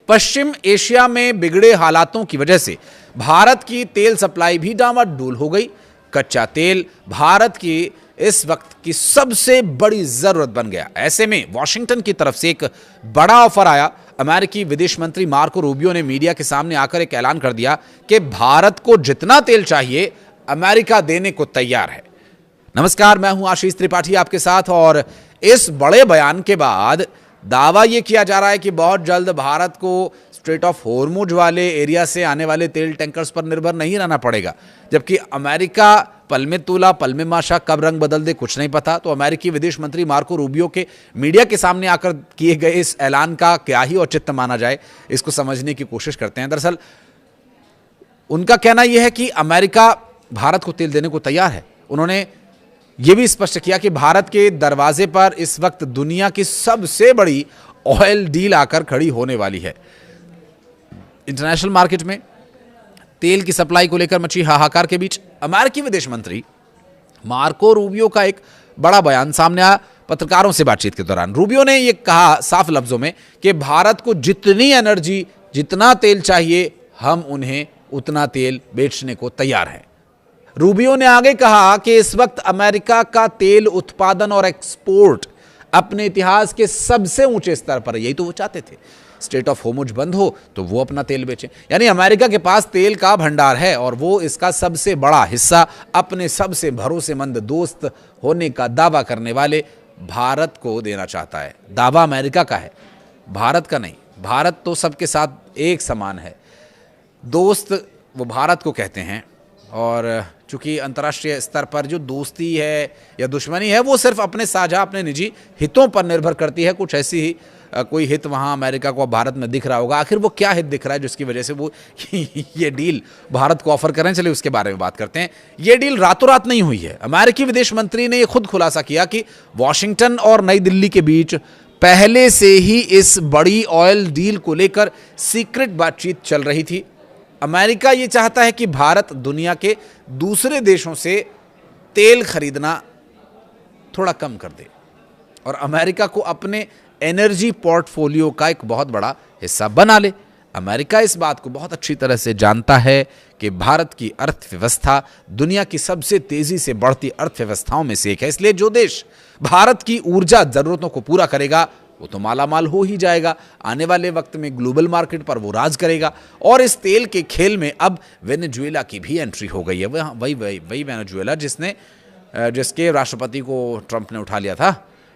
पश्चिम Asia में बिगड़े हालातों की वजह से भारत की तेल सप्लाई भी डामाडोल हो गई। कच्चा तेल भारत की इस वक्त की सबसे बड़ी जरूरत बन गया। ऐसे में वॉशिंगटन की तरफ से एक बड़ा ऑफर आया। अमेरिकी विदेश मंत्री मार्को रूबियो ने मीडिया के सामने आकर एक ऐलान कर दिया कि भारत को जितना तेल चाहिए अमेरिका देने को तैयार है। नमस्कार, मैं हूं आशीष त्रिपाठी आपके साथ, और इस बड़े बयान के बाद दावा यह किया जा रहा है कि बहुत जल्द भारत को स्ट्रेट ऑफ होर्मुज वाले एरिया से आने वाले तेल टैंकर्स पर निर्भर नहीं रहना पड़ेगा। जबकि अमेरिका पल में तूला पल में माशा, कब रंग बदल दे कुछ नहीं पता। तो अमेरिकी विदेश मंत्री मार्को रूबियो के मीडिया के सामने आकर किए गए इस ऐलान का क्या ही औचित्य माना जाए, इसको समझने की कोशिश करते हैं। दरअसल उनका कहना यह है कि अमेरिका भारत को तेल देने को तैयार है। उन्होंने यह भी स्पष्ट किया कि भारत के दरवाजे पर इस वक्त दुनिया की सबसे बड़ी ऑयल डील आकर खड़ी होने वाली है। इंटरनेशनल मार्केट में तेल की सप्लाई को लेकर मची हाहाकार के बीच अमेरिकी विदेश मंत्री मार्को रूबियो का एक बड़ा बयान सामने आया। पत्रकारों से बातचीत के दौरान रूबियो ने यह कहा साफ लफ्जों में कि भारत को जितनी एनर्जी, जितना तेल चाहिए, हम उन्हें उतना तेल बेचने को तैयार हैं। रूबियो ने आगे कहा कि इस वक्त अमेरिका का तेल उत्पादन और एक्सपोर्ट अपने इतिहास के सबसे ऊंचे स्तर पर है। यही तो वो चाहते थे, स्ट्रेट ऑफ होर्मुज बंद हो तो वो अपना तेल बेचें। यानी अमेरिका के पास तेल का भंडार है और वो इसका सबसे बड़ा हिस्सा अपने सबसे भरोसेमंद दोस्त होने का दावा करने वाले भारत को देना चाहता है। दावा अमेरिका का है, भारत का नहीं। भारत तो सबके साथ एक समान है, दोस्त वो भारत को कहते हैं। और चूंकि अंतर्राष्ट्रीय स्तर पर जो दोस्ती है या दुश्मनी है वो सिर्फ अपने साझा, अपने निजी हितों पर निर्भर करती है। कुछ ऐसी ही कोई हित वहाँ अमेरिका को भारत में दिख रहा होगा। आखिर वो क्या हित दिख रहा है जिसकी वजह से वो ये डील भारत को ऑफर कर रहे हैं? चलिए उसके बारे में बात करते हैं। ये डील रातों रात नहीं हुई है। अमेरिकी विदेश मंत्री ने खुद खुलासा किया कि वॉशिंगटन और नई दिल्ली के बीच पहले से ही इस बड़ी ऑयल डील को लेकर सीक्रेट बातचीत चल रही थी। अमेरिका ये चाहता है कि भारत दुनिया के दूसरे देशों से तेल खरीदना थोड़ा कम कर दे और अमेरिका को अपने एनर्जी पोर्टफोलियो का एक बहुत बड़ा हिस्सा बना ले। अमेरिका इस बात को बहुत अच्छी तरह से जानता है कि भारत की अर्थव्यवस्था दुनिया की सबसे तेजी से बढ़ती अर्थव्यवस्थाओं में से एक है। इसलिए जो देश भारत की ऊर्जा जरूरतों को पूरा करेगा वो तो मालामाल हो ही जाएगा। आने वाले वक्त में ग्लोबल मार्केट पर वो राज करेगा। और इस तेल के खेल में अब वेनेजुएला की भी एंट्री हो गई है। वही वेनेजुएला जिसके राष्ट्रपति को ट्रंप ने उठा लिया था।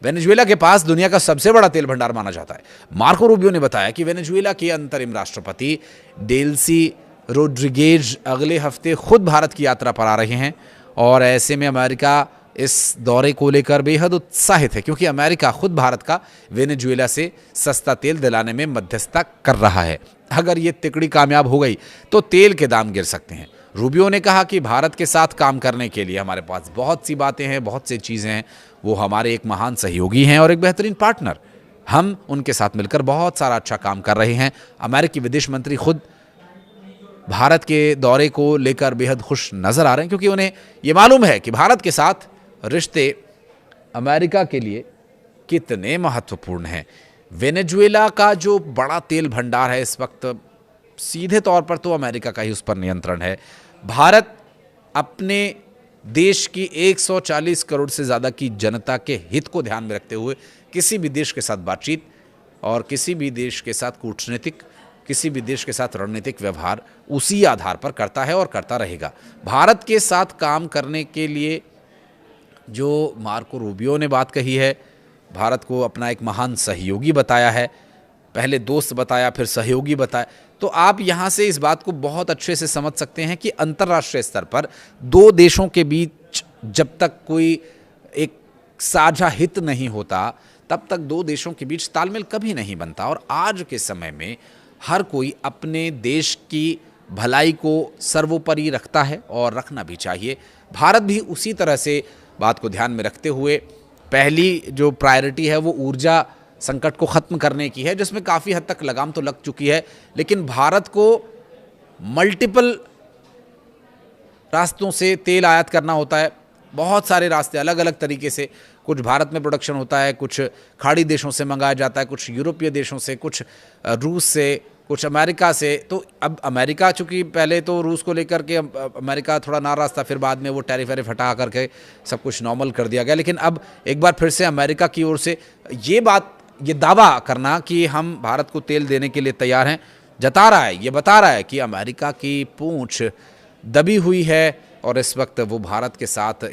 वेनेजुएला के पास दुनिया का सबसे बड़ा तेल भंडार माना जाता है। मार्को रूबियो ने बताया कि वेनेजुएला के अंतरिम राष्ट्रपति डेल्सी रोड्रिगेज अगले हफ्ते खुद भारत की यात्रा पर आ रहे हैं और ऐसे में अमेरिका इस दौरे को लेकर बेहद उत्साहित है, क्योंकि अमेरिका खुद भारत का वेनेजुएला से सस्ता तेल दिलाने में मध्यस्थता कर रहा है। अगर ये तिकड़ी कामयाब हो गई तो तेल के दाम गिर सकते हैं। रूबियो ने कहा कि भारत के साथ काम करने के लिए हमारे पास बहुत सी बातें हैं, बहुत सी चीज़ें हैं। वो हमारे एक महान सहयोगी हैं और एक बेहतरीन पार्टनर। हम उनके साथ मिलकर बहुत सारा अच्छा काम कर रहे हैं। अमेरिकी विदेश मंत्री खुद भारत के दौरे को लेकर बेहद खुश नजर आ रहे हैं, क्योंकि उन्हें ये मालूम है कि भारत के साथ रिश्ते अमेरिका के लिए कितने महत्वपूर्ण हैं। वेनेजुएला का जो बड़ा तेल भंडार है इस वक्त, सीधे तौर पर तो अमेरिका का ही उस पर नियंत्रण है। भारत अपने देश की 140 करोड़ से ज़्यादा की जनता के हित को ध्यान में रखते हुए किसी भी देश के साथ बातचीत और किसी भी देश के साथ कूटनीतिक, किसी भी देश के साथ रणनीतिक व्यवहार उसी आधार पर करता है और करता रहेगा। भारत के साथ काम करने के लिए जो मार्को रूबियो ने बात कही है, भारत को अपना एक महान सहयोगी बताया है, पहले दोस्त बताया फिर सहयोगी बताया, तो आप यहाँ से इस बात को बहुत अच्छे से समझ सकते हैं कि अंतर्राष्ट्रीय स्तर पर दो देशों के बीच जब तक कोई एक साझा हित नहीं होता तब तक दो देशों के बीच तालमेल कभी नहीं बनता। और आज के समय में हर कोई अपने देश की भलाई को सर्वोपरि रखता है और रखना भी चाहिए। भारत भी उसी तरह से बात को ध्यान में रखते हुए पहली जो प्रायोरिटी है वो ऊर्जा संकट को ख़त्म करने की है, जिसमें काफ़ी हद तक लगाम तो लग चुकी है। लेकिन भारत को मल्टीपल रास्तों से तेल आयात करना होता है, बहुत सारे रास्ते अलग अलग तरीके से। कुछ भारत में प्रोडक्शन होता है, कुछ खाड़ी देशों से मंगाया जाता है, कुछ यूरोपीय देशों से, कुछ रूस से, कुछ अमेरिका से। तो अब अमेरिका चूंकि पहले तो रूस को लेकर के अमेरिका थोड़ा नाराज़ था, फिर बाद में वो टैरिफ वैरिफ हटा करके सब कुछ नॉर्मल कर दिया गया, लेकिन अब एक बार फिर से अमेरिका की ओर से ये दावा करना कि हम भारत को तेल देने के लिए तैयार हैं, जता रहा है, ये बता रहा है कि अमेरिका की पूंछ दबी हुई है और इस वक्त वो भारत के साथ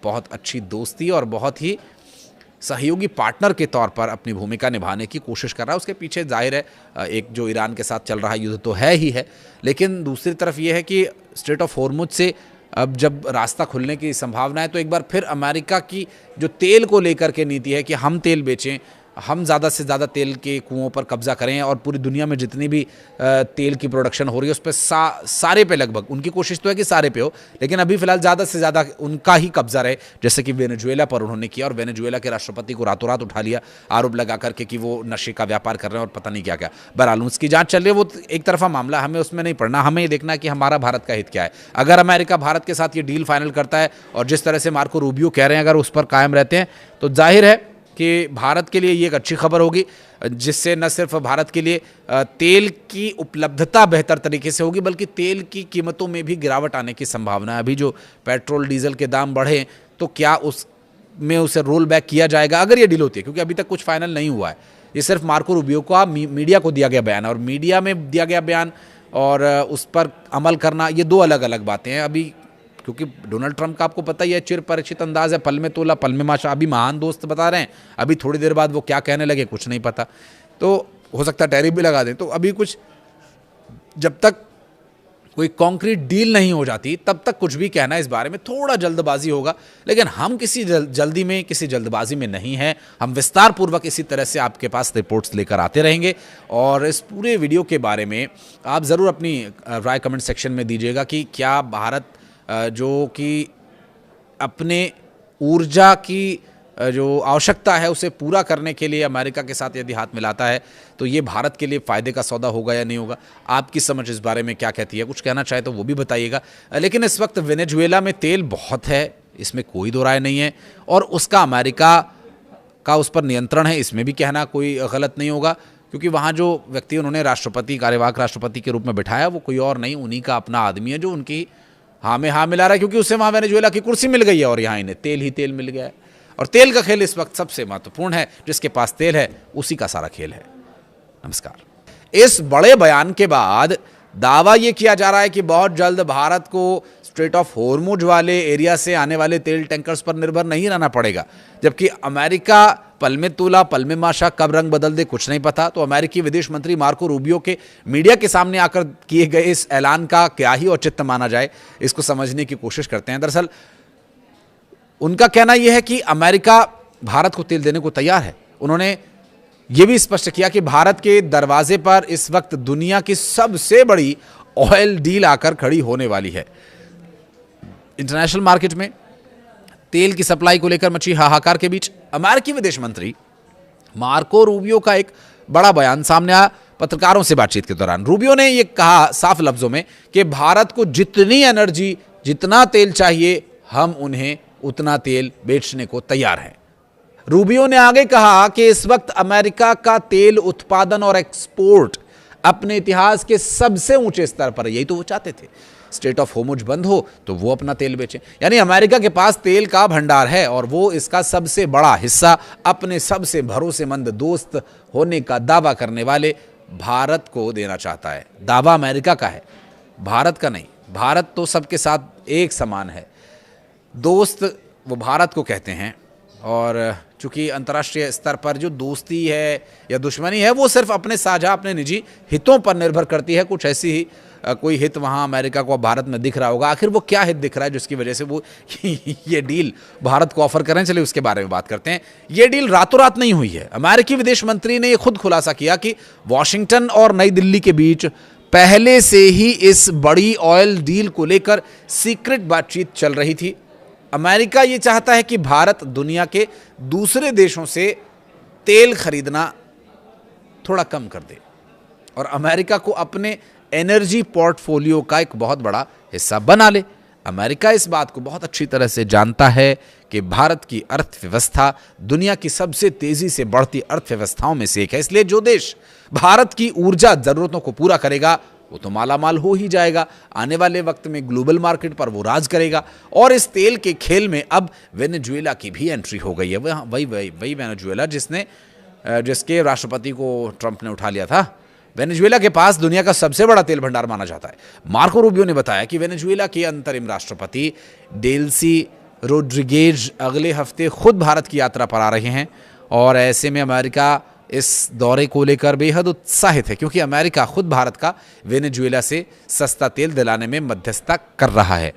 बहुत अच्छी दोस्ती और बहुत ही सहयोगी पार्टनर के तौर पर अपनी भूमिका निभाने की कोशिश कर रहा है। उसके पीछे जाहिर है एक जो ईरान के साथ चल रहा युद्ध तो है ही है, लेकिन दूसरी तरफ ये है कि स्ट्रेट ऑफ हॉर्मुज से अब जब रास्ता खुलने की संभावना है तो एक बार फिर अमेरिका की जो तेल को लेकर के नीति है कि हम तेल बेचें, हम ज़्यादा से ज़्यादा तेल के कुओं पर कब्जा करें और पूरी दुनिया में जितनी भी तेल की प्रोडक्शन हो रही है उस पर सारे पे लगभग, उनकी कोशिश तो है कि सारे पे हो, लेकिन अभी फिलहाल ज़्यादा से ज़्यादा उनका ही कब्जा रहे, जैसे कि वेनेजुएला पर उन्होंने किया और वेनेजुएला के राष्ट्रपति को रातों रात उठा लिया आरोप लगा करके कि वो नशे का व्यापार कर रहे हैं और पता नहीं क्या क्या। बहरहाल उसकी जाँच चल रही है, वो एक तरफा मामला, हमें उसमें नहीं पड़ना, हमें ये देखना है कि हमारा भारत का हित क्या है। अगर अमेरिका भारत के साथ ये डील फाइनल करता है और जिस तरह से मार्को रूबियो कह रहे हैं अगर उस पर कायम रहते हैं तो जाहिर है कि भारत के लिए ये एक अच्छी खबर होगी, जिससे न सिर्फ भारत के लिए तेल की उपलब्धता बेहतर तरीके से होगी बल्कि तेल की कीमतों में भी गिरावट आने की संभावना है। अभी जो पेट्रोल डीजल के दाम बढ़े तो क्या उसमें उसे रोल बैक किया जाएगा अगर ये डील होती है, क्योंकि अभी तक कुछ फाइनल नहीं हुआ है। ये सिर्फ मार्को रूबियो को मीडिया को दिया गया बयान और मीडिया में दिया गया बयान और उस पर अमल करना, ये दो अलग अलग बातें हैं। अभी क्योंकि डोनाल्ड ट्रंप का आपको पता ही है चिर परिचित अंदाज है, पल में तोला पल में माशा, अभी महान दोस्त बता रहे हैं, अभी थोड़ी देर बाद वो क्या कहने लगे कुछ नहीं पता, तो हो सकता है टैरिफ भी लगा दें। तो अभी कुछ जब तक कोई कॉन्क्रीट डील नहीं हो जाती तब तक कुछ भी कहना इस बारे में थोड़ा जल्दबाजी होगा, लेकिन हम किसी जल्दी में किसी जल्दबाजी में नहीं हैं। हम विस्तार पूर्वक इसी तरह से आपके पास रिपोर्ट्स लेकर आते रहेंगे और इस पूरे वीडियो के बारे में आप ज़रूर अपनी राय कमेंट सेक्शन में दीजिएगा कि क्या भारत जो कि अपने ऊर्जा की जो आवश्यकता है उसे पूरा करने के लिए अमेरिका के साथ यदि हाथ मिलाता है तो ये भारत के लिए फ़ायदे का सौदा होगा या नहीं होगा। आपकी समझ इस बारे में क्या कहती है, कुछ कहना चाहे तो वो भी बताइएगा। लेकिन इस वक्त वेनेजुएला में तेल बहुत है, इसमें कोई दो राय नहीं है और उसका अमेरिका का उस पर नियंत्रण है, इसमें भी कहना कोई गलत नहीं होगा, क्योंकि वहाँ जो व्यक्ति उन्होंने राष्ट्रपति कार्यवाहक राष्ट्रपति के रूप में बिठाया वो कोई और नहीं, उन्हीं का अपना आदमी है जो उनकी हाँ में हाँ मिला रहा है, क्योंकि उसे वहाँ वेनेजुएला की कुर्सी मिल गई है और यहाँ इन्हें तेल ही तेल मिल गया है। और तेल का खेल इस वक्त सबसे महत्वपूर्ण है, जिसके पास तेल है उसी का सारा खेल है। नमस्कार। इस बड़े बयान के बाद दावा ये किया जा रहा है कि बहुत जल्द भारत को स्ट्रेट ऑफ हॉर्मुज वाले एरिया से आने वाले तेल टैंकर्स पर निर्भर नहीं रहना पड़ेगा, जबकि अमेरिका पल में तोला पल में माशा, कब रंग बदल दे कुछ नहीं पता। तो अमेरिकी विदेश मंत्री मार्को रूबियो के मीडिया के सामने आकर किए गए इस ऐलान का क्या ही औचित्य माना जाए, इसको समझने की कोशिश करते हैं। दरअसल उनका कहना यह है कि अमेरिका भारत को तेल देने को तैयार है। उन्होंने यह भी स्पष्ट किया कि भारत के दरवाजे पर इस वक्त दुनिया की सबसे बड़ी ऑयल डील आकर खड़ी होने वाली है। इंटरनेशनल मार्केट में तेल की सप्लाई को लेकर मची हाहाकार के बीच अमेरिकी विदेश मंत्री मार्को रूबियो का एक बड़ा बयान सामने आया। पत्रकारों से बातचीत के दौरान रूबियो ने यह कहा साफ लफ्जों में कि भारत को जितनी एनर्जी, जितना तेल चाहिए, हम उन्हें उतना तेल बेचने को तैयार हैं। रूबियो ने आगे कहा कि इस वक्त अमेरिका का तेल उत्पादन और एक्सपोर्ट अपने इतिहास के सबसे ऊंचे स्तर पर है। यही तो वो चाहते थे, स्ट्रेट ऑफ हॉर्मुज बंद हो तो वो अपना तेल बेचें। यानी अमेरिका के पास तेल का भंडार है और वो इसका सबसे बड़ा हिस्सा अपने सबसे भरोसेमंद दोस्त होने का दावा करने वाले भारत को देना चाहता है। दावा अमेरिका का है, भारत का नहीं। भारत तो सबके साथ एक समान है, दोस्त वो भारत को कहते हैं। और चूंकि अंतर्राष्ट्रीय स्तर पर जो दोस्ती है या दुश्मनी है वो सिर्फ अपने साझा, अपने निजी हितों पर निर्भर करती है। कुछ ऐसी ही कोई हित वहाँ अमेरिका को भारत में दिख रहा होगा। आखिर वो क्या हित दिख रहा है जिसकी वजह से वो ये डील भारत को ऑफर कर रहे हैं, चलिए उसके बारे में बात करते हैं। ये डील रातों रात नहीं हुई है। अमेरिकी विदेश मंत्री ने ये खुद खुलासा किया कि वॉशिंगटन और नई दिल्ली के बीच पहले से ही इस बड़ी ऑयल डील को लेकर सीक्रेट बातचीत चल रही थी। अमेरिका ये चाहता है कि भारत दुनिया के दूसरे देशों से तेल खरीदना थोड़ा कम कर दे और अमेरिका को अपने एनर्जी पोर्टफोलियो का एक बहुत बड़ा हिस्सा बना ले। अमेरिका इस बात को बहुत अच्छी तरह से जानता है कि भारत की अर्थव्यवस्था दुनिया की सबसे तेजी से बढ़ती अर्थव्यवस्थाओं में से एक है। इसलिए जो देश भारत की ऊर्जा जरूरतों को पूरा करेगा वो तो मालामाल हो ही जाएगा। आने वाले वक्त में ग्लोबल मार्केट पर वो राज करेगा। और इस तेल के खेल में अब वेनेजुएला की भी एंट्री हो गई है। वही वेनेजुएला जिसके राष्ट्रपति को ट्रंप ने उठा लिया था। वेनेजुएला के पास दुनिया का सबसे बड़ा तेल भंडार माना जाता है। मार्को रूबियो ने बताया कि वेनेजुएला के अंतरिम राष्ट्रपति डेल्सी रोड्रिगेज अगले हफ्ते खुद भारत की यात्रा पर आ रहे हैं और ऐसे में अमेरिका इस दौरे को लेकर बेहद उत्साहित है, क्योंकि अमेरिका खुद भारत का वेनेजुएला से सस्ता तेल दिलाने में मध्यस्थता कर रहा है।